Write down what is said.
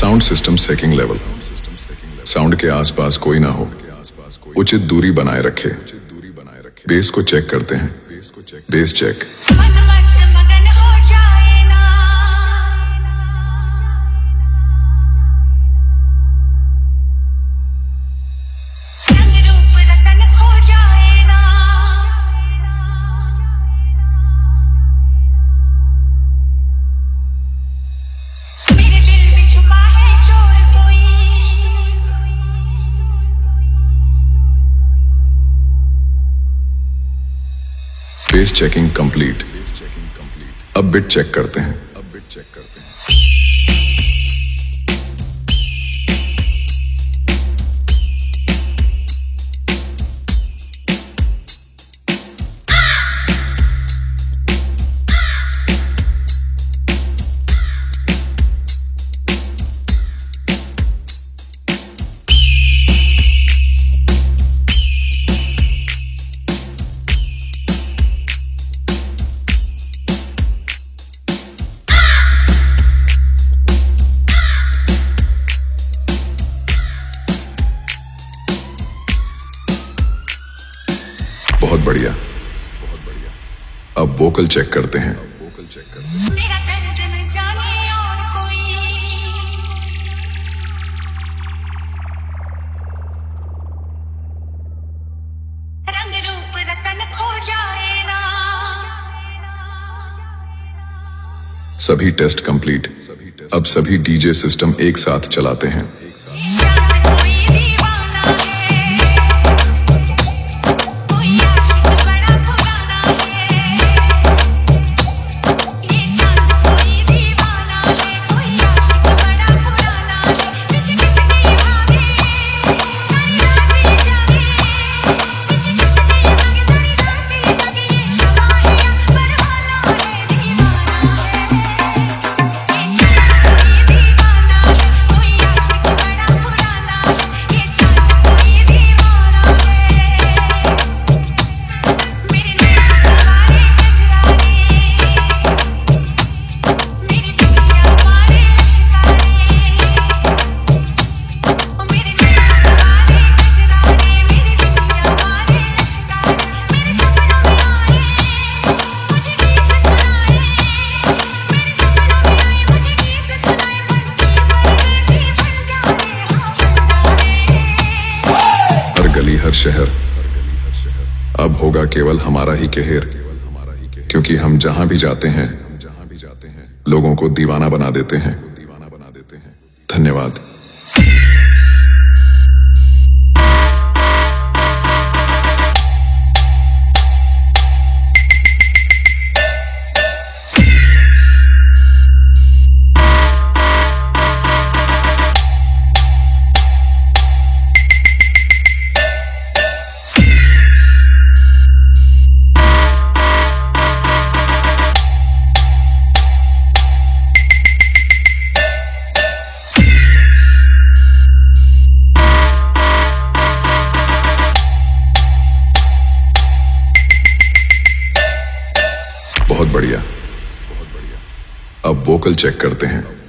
Sound system seeking level. Sound के आसपास कोई ना हो, उचित दूरी बनाए रखे। बेस को चेक करते हैं। Base check. Base checking complete. अब बिट चेक करते हैं। बहुत बढ़िया। अब वोकल चेक करते हैं। सभी टेस्ट कंप्लीट। अब सभी डीजे सिस्टम एक साथ चलाते हैं। हर शहर अब होगा केवल हमारा ही कहर, क्योंकि हम जहां भी जाते हैं लोगों को दीवाना बना देते हैं। धन्यवाद। बहुत बढ़िया। अब वोकल चेक करते हैं।